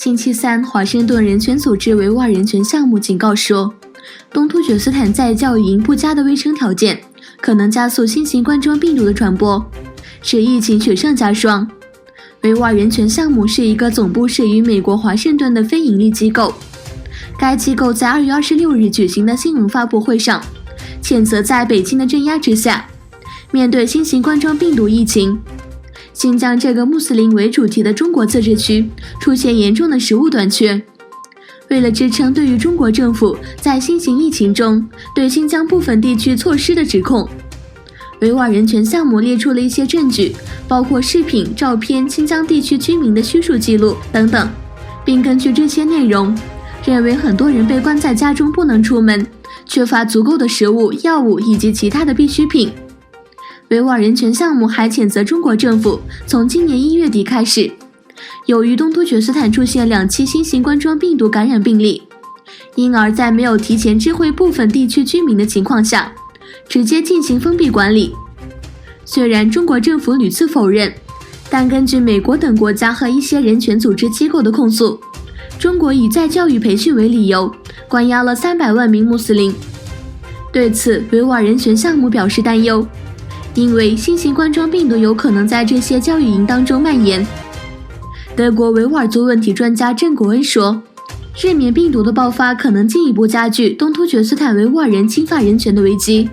星期三，华盛顿人权组织维吾尔人权项目警告说，东突厥斯坦在教育营不佳的卫生条件可能加速新型冠状病毒的传播，使疫情雪上加霜。维吾尔人权项目是一个总部设于美国华盛顿的非营利机构。该机构在2月26日举行的新闻发布会上，谴责在北京的镇压之下，面对新型冠状病毒疫情，新疆这个穆斯林为主题的中国自治区出现严重的食物短缺。为了支撑对于中国政府在新型疫情中对新疆部分地区措施的指控，维吾尔人权项目列出了一些证据，包括视频、照片、新疆地区居民的叙述记录等等，并根据这些内容，认为很多人被关在家中不能出门，缺乏足够的食物、药物以及其他的必需品。维吾尔人权项目还谴责中国政府从今年1月底开始，由于东突厥斯坦出现2起新型冠状病毒感染病例，因而在没有提前知会部分地区居民的情况下，直接进行封闭管理。虽然中国政府屡次否认，但根据美国等国家和一些人权组织机构的控诉，中国以在教育培训为理由，关押了300万名穆斯林。对此，维吾尔人权项目表示担忧，因为新型冠状病毒有可能在这些教育营当中蔓延。德国维吾尔族问题专家郑国恩说，日缅病毒的爆发可能进一步加剧东突厥斯坦维吾尔人侵犯人权的危机。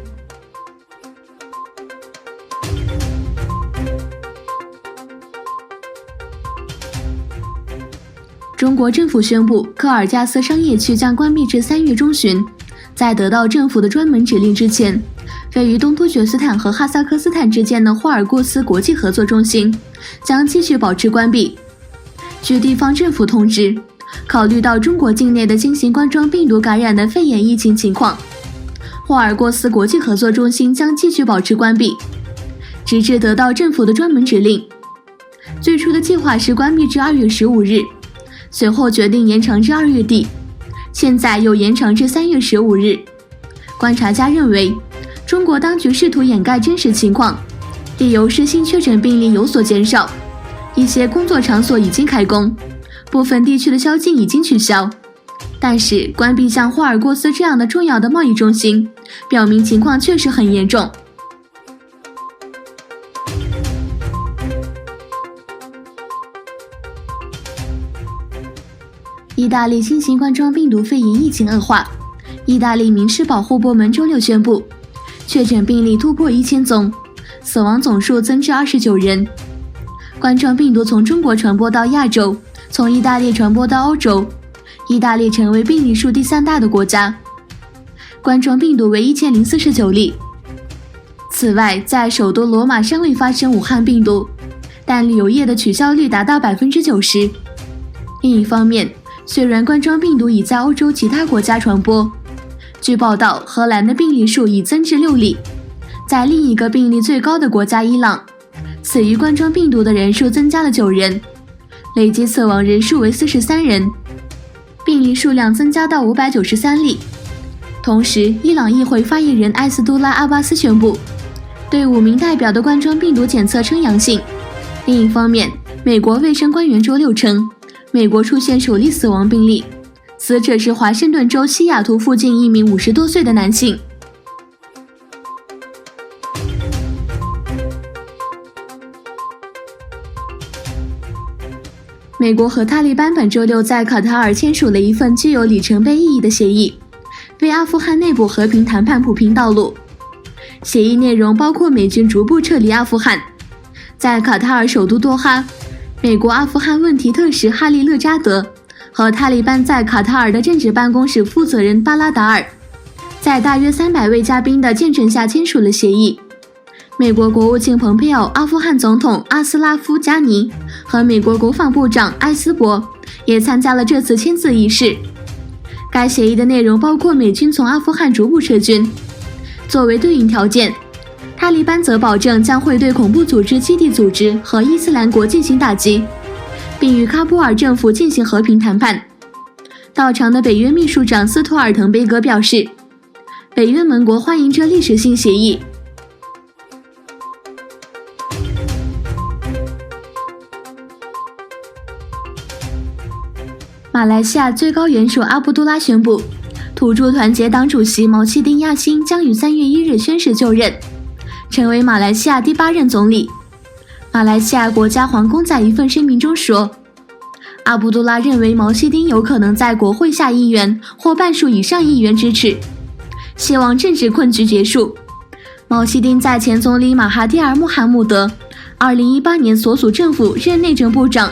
中国政府宣布，科尔加斯商业区将关闭至3月中旬。在得到政府的专门指令之前，位于东突厥斯坦和哈萨克斯坦之间的霍尔过斯国际合作中心将继续保持关闭。据地方政府通知，考虑到中国境内的新型冠状病毒感染的肺炎疫情情况，霍尔过斯国际合作中心将继续保持关闭，直至得到政府的专门指令。最初的计划是关闭至2月15日，随后决定延长至2月底，现在又延长至3月15日。观察家认为，中国当局试图掩盖真实情况，理由是新确诊病例有所减少，一些工作场所已经开工，部分地区的宵禁已经取消。但是，关闭像霍尔过斯这样的重要的贸易中心，表明情况确实很严重。意大利新型冠状病毒肺炎疫情恶化，意大利民事保护部门周六宣布，确诊病例突破1000宗，死亡总数增至29人。冠状病毒从中国传播到亚洲，从意大利传播到欧洲，意大利成为病例数第3大的国家，冠状病毒为1049例。此外，在首都罗马尚未发生武汉病毒，但旅游业的取消率达到90%。另一方面，虽然冠状病毒已在欧洲其他国家传播，据报道，荷兰的病例数已增至6例。在另一个病例最高的国家伊朗，死于冠状病毒的人数增加了9人，累计死亡人数为43人，病例数量增加到593例。同时，伊朗议会发言人艾斯杜拉·阿巴斯宣布，对5名代表的冠状病毒检测呈阳性。另一方面，美国卫生官员周六称，美国出现首例死亡病例，死者是华盛顿州西雅图附近一名50多岁的男性。美国和塔利班本周六在卡塔尔签署了一份具有里程碑意义的协议，为阿富汗内部和平谈判铺平道路。协议内容包括美军逐步撤离阿富汗。在卡塔尔首都多哈，美国阿富汗问题特使哈利勒扎德和塔利班在卡塔尔的政治办公室负责人巴拉达尔，在大约300位嘉宾的见证下签署了协议。美国国务卿蓬佩奥、阿富汗总统阿斯拉夫·加尼和美国国防部长埃斯珀也参加了这次签字仪式。该协议的内容包括美军从阿富汗逐步撤军，作为对应条件，塔利班则保证将会对恐怖组织基地组织和伊斯兰国进行打击，并与喀布尔政府进行和平谈判。到场的北约秘书长斯托尔滕贝格表示，北约盟国欢迎这历史性协议。马来西亚最高元首阿卜杜拉宣布，土著团结党主席毛希丁亚辛将于3月1日宣誓就任，成为马来西亚第8任总理。马来西亚国家皇宫在一份声明中说，阿卜杜拉认为毛希丁有可能在国会下议员或半数以上议员支持，希望政治困局结束。毛希丁在前总理马哈蒂尔·穆罕默德2018年所属政府任内政部长